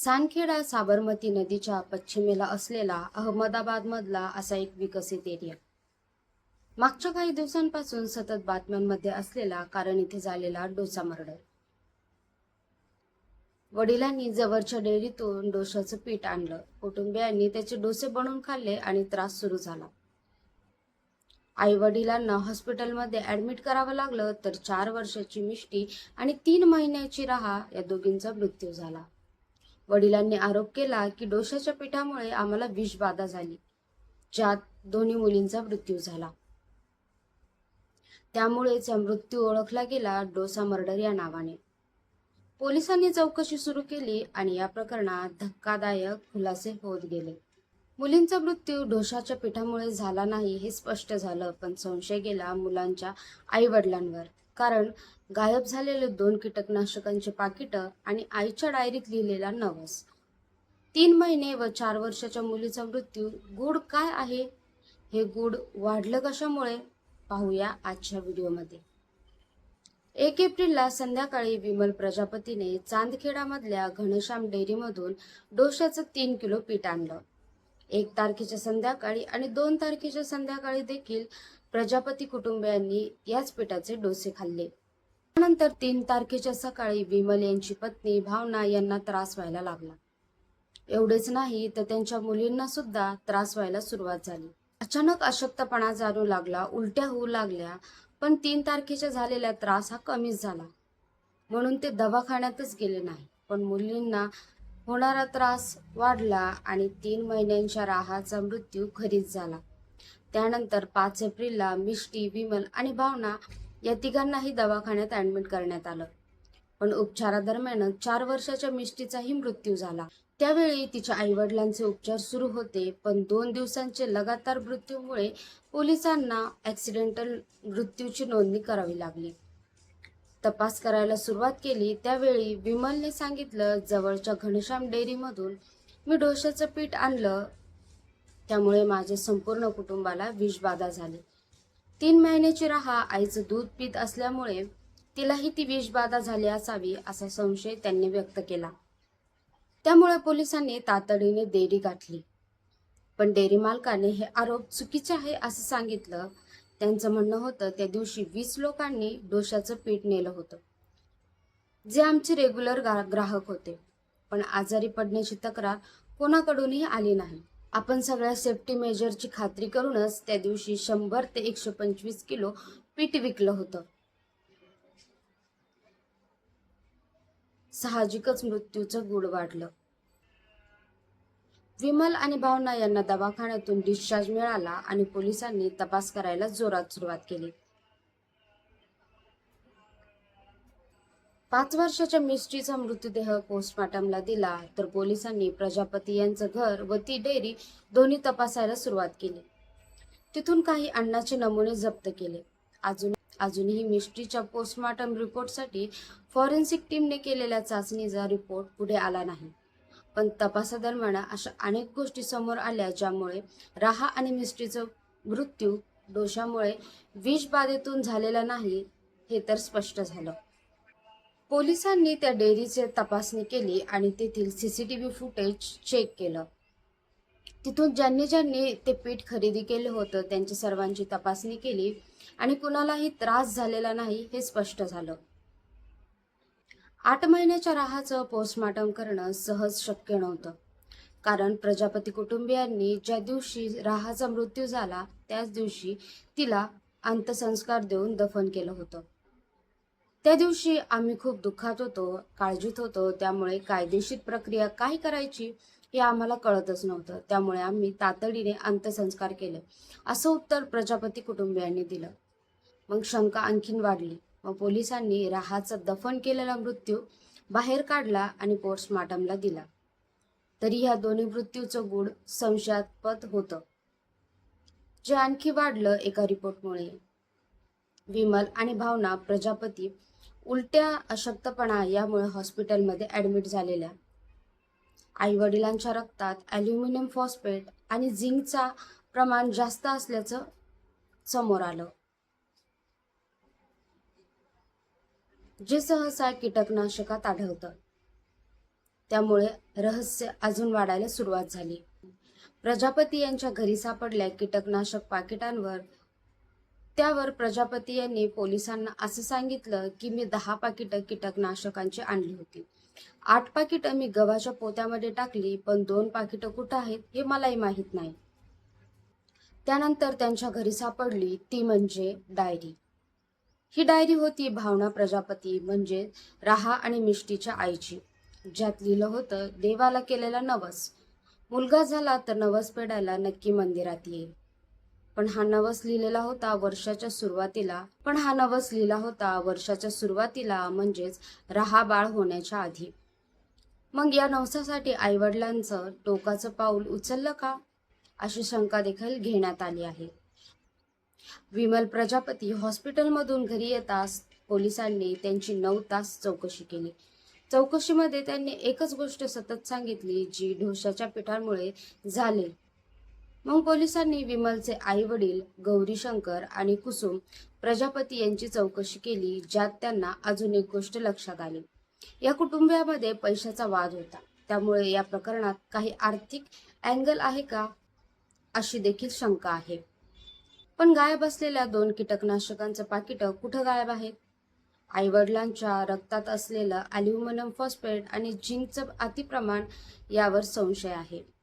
सानखेडा साबरमती नदीच्या पश्चिमेला असलेला अहमदाबादमधला असा एक विकसित एरिया. मागच्या काही दिवसांपासून सतत बातम्यांमध्ये असलेला कारण इथे झालेला डोसा मर्डर. वडिलांनी जवळच्या डेअरीतून डोशाचं पीठ आणलं. कुटुंबियांनी त्याचे डोसे बनवून खाल्ले आणि त्रास सुरू झाला. आई वडिलांना हॉस्पिटलमध्ये ऍडमिट करावं लागलं, तर 4 वर्षाची मिष्टी आणि 3 महिन्याची राहा या दोघींचा मृत्यू झाला. वडिलांनी आरोप केला की डोशाच्या पिठामुळे आम्हाला विषबाधा झाली, ज्यात दोन्ही मुलींचा मृत्यू झाला. त्यामुळेच हा मृत्यू ओळखला गेला डोसा मर्डर या नावाने. पोलिसांनी चौकशी सुरू केली आणि या प्रकरणात धक्कादायक खुलासे होत गेले. मुलींचा मृत्यू डोशाच्या पिठामुळे झाला नाही हे स्पष्ट झालं, पण संशय गेला मुलांच्या आई वडिलांवर. कारण गायब झालेले 2 कीटकनाशकांचे पाकिटं आणि आईच्या डायरीत लिहिलेला नवस. 3 महिने व 4 वर्षाच्या मुलीचा मृत्यू. गूढ काय आहे? हे गूढ वाढलं कशामुळे? पाहूया आजच्या व्हिडिओमध्ये. 1 एप्रिलला संध्याकाळी विमल प्रजापतीने चांदखेडामधल्या घनश्याम डेअरीमधून डोशाचं 3 किलो पीठ आणलं. 1 तारखेच्या संध्याकाळी आणि 2 तारखेच्या संध्याकाळी देखील प्रजापती कुटुंबियांनी याच पिठाचे डोसे खाल्ले. त्यानंतर 3 तारखेच्या सकाळी विमल यांची पत्नी भावना यांना त्रास व्हायला लागला. एवढेच नाही तर त्यांच्या मुलींना सुद्धा त्रास व्हायला सुरुवात झाली. अचानक अशक्तपणा जाणवू लागला, उलट्या होऊ लागल्या. पण 3 तारखेच्या झालेला त्रास हा कमीच झाला, म्हणून ते दवाखान्यातच गेले नाही. पण मुलींना होणारा त्रास वाढला आणि 3 महिन्यांच्या राहाचा मृत्यू घरीच झाला. त्यानंतर 5 एप्रिलला मिष्टी, विमल आणि भावना या तिघांनाही दवाखान्यात ऍडमिट करण्यात आलं. पण उपचारादरम्यान 4 वर्षाच्या मिष्टीचाही मृत्यू झाला. त्यावेळी तिच्या आईवडिलांचे उपचार सुरू होते, पण 2 दिवसांचे लगातार मृत्यूमुळे पोलिसांना ॲक्सिडेंटल मृत्यूची नोंदणी करावी लागली. तपास करायला सुरुवात केली. त्यावेळी विमलने सांगितलं, जवळच्या घनश्याम डेअरीमधून मी डोशाचं पीठ आणलं, त्यामुळे माझ्या संपूर्ण कुटुंबाला विषबाधा झाली. 3 महिन्याची राहा आईचं दूध पीत असल्यामुळे तिलाही ती विषबाधा झाली असावी असा संशय त्यांनी व्यक्त केला. त्यामुळे पोलिसांनी तातडीने डेअरी गाठली. पण डेअरी मालकाने हे आरोप चुकीचे आहे असं सांगितलं. त्यांचं म्हणणं होतं, त्या दिवशी 20 लोकांनी डोशाचं पीठ नेलं होतं, जे आमचे रेग्युलर ग्राहक होते. पण आजारी पडण्याची तक्रार कोणाकडूनही आली नाही. आपण सगळ्या सेफ्टी मेजरची खात्री करूनच त्या दिवशी 100 ते 125 किलो पीठ विकलं होतं. साहजिकच मृत्यूचं गूढ वाढलं. विमल आणि भावना यांना दवाखान्यातून डिस्चार्ज मिळाला आणि पोलिसांनी तपास करायला जोरात सुरुवात केली. 5 वर्षाच्या मिष्टीचा मृतदेह पोस्टमॉर्टमला दिला, तर पोलिसांनी प्रजापती यांचं घर व ती डेअरी दोन्ही तपासायला सुरुवात केली. तिथून काही अन्नाचे नमुने जप्त केले. अजूनही मिष्टीच्या पोस्टमॉर्टम रिपोर्टसाठी फॉरेन्सिक टीमने केलेल्या चाचणीचा रिपोर्ट पुढे आला नाही. पण तपासादरम्यान अशा अनेक गोष्टी समोर आल्या, ज्यामुळे राहा आणि मिष्टीचा मृत्यू डोशामुळे विषबाधेतून झालेला नाही हे तर स्पष्ट झालं. पोलिसांनी त्या डेअरीची तपासणी केली आणि तेथील CCTV फुटेज चेक केलं. तिथून ज्यांनी ते पीठ खरेदी केलं होतं त्यांच्या सर्वांची तपासणी केली आणि कुणालाही त्रास झालेला नाही हे स्पष्ट झालं. 8 महिन्याच्या राहाचं पोस्टमॉर्टम करणं सहज शक्य नव्हतं, कारण प्रजापती कुटुंबियांनी ज्या दिवशी राहाचा मृत्यू झाला त्याच दिवशी तिला अंत्यसंस्कार देऊन दफन केलं होतं. त्या दिवशी आम्ही खूप दुःखात होतो, काळजीत होतो. त्यामुळे कायदेशीर प्रक्रिया काय करायची हे आम्हाला कळतच नव्हतं. त्यामुळे आम्ही तातडीने अंत्यसंस्कार केले, असं उत्तर प्रजापती कुटुंबियांनी दिलं. मग शंका आणखीन वाढली. मग पोलिसांनी राहाचा दफन केलेला मृत्यू बाहेर काढला आणि पोस्टमॉर्टमला दिला. तरी ह्या दोन्ही मृत्यूचं गूढ संशयास्पद होतं, जे आणखी वाढलं एका रिपोर्टमुळे. विमल आणि भावना प्रजापती उलट्या, अशक्तपणा यामुळे हॉस्पिटलमध्ये ऍडमिट झालेल्या. आई वडिलांच्या रक्तात ॲल्युमिनियम फॉस्फेट आणि झिंकचा प्रमाण जास्त असल्याचं समोर आलं, जे सहसा कीटकनाशकात आढळतं. त्यामुळे रहस्य अजून वाढायला सुरुवात झाली. प्रजापती यांच्या घरी सापडल्या कीटकनाशक पाकिटांवर त्यावर प्रजापती यांनी पोलिसांना असं सांगितलं की मी 10 पाकिटं कीटकनाशकांची आणली होती. 8 पाकिटं मी गव्हाच्या पोत्यामध्ये टाकली, पण 2 पाकिटं कुठं आहेत हे मलाही माहीत नाही. त्यानंतर त्यांच्या घरी सापडली ती म्हणजे डायरी. ही डायरी होती भावना प्रजापती म्हणजे राहा आणि मिष्टीच्या आईची, ज्यात लिहिलं होतं देवाला केलेला नवस. मुलगा झाला तर नवस फेडायला नक्की मंदिरात येईल. पण हा नवस लिहिला होता वर्षाच्या सुरुवातीला म्हणजेच रहा बाळ होण्याच्या आधी. मग या नवसासाठी आईवडिलांचं टोकाचं पाऊल उचललं का, अशी शंका देखील घेण्यात आली आहे. विमल प्रजापती हॉस्पिटलमधून घरी येताच पोलिसांनी त्यांची 9 तास चौकशी केली. चौकशीमध्ये त्यांनी एकच गोष्ट सतत सांगितली जी ढोशाच्या पिठामुळे झाले. मग पोलिसांनी विमलचे आई वडील गौरीशंकर आणि कुसुम प्रजापती यांची चौकशी केली, ज्यात त्यांना अजून एक गोष्ट लक्षात आली. या कुटुंबामध्ये पैशाचा वाद होता, त्यामुळे या प्रकरणात काही आर्थिक अँगल आहे का, अशी देखील शंका आहे. पण गायब असलेल्या 2 कीटकनाशकांचं पाकिट कुठं गायब आहेत? आईवडिलांच्या रक्तात असलेलं ॲल्युमिनियम फॉस्फेट आणि झिंकचं अतिप्रमाण यावर संशय आहे.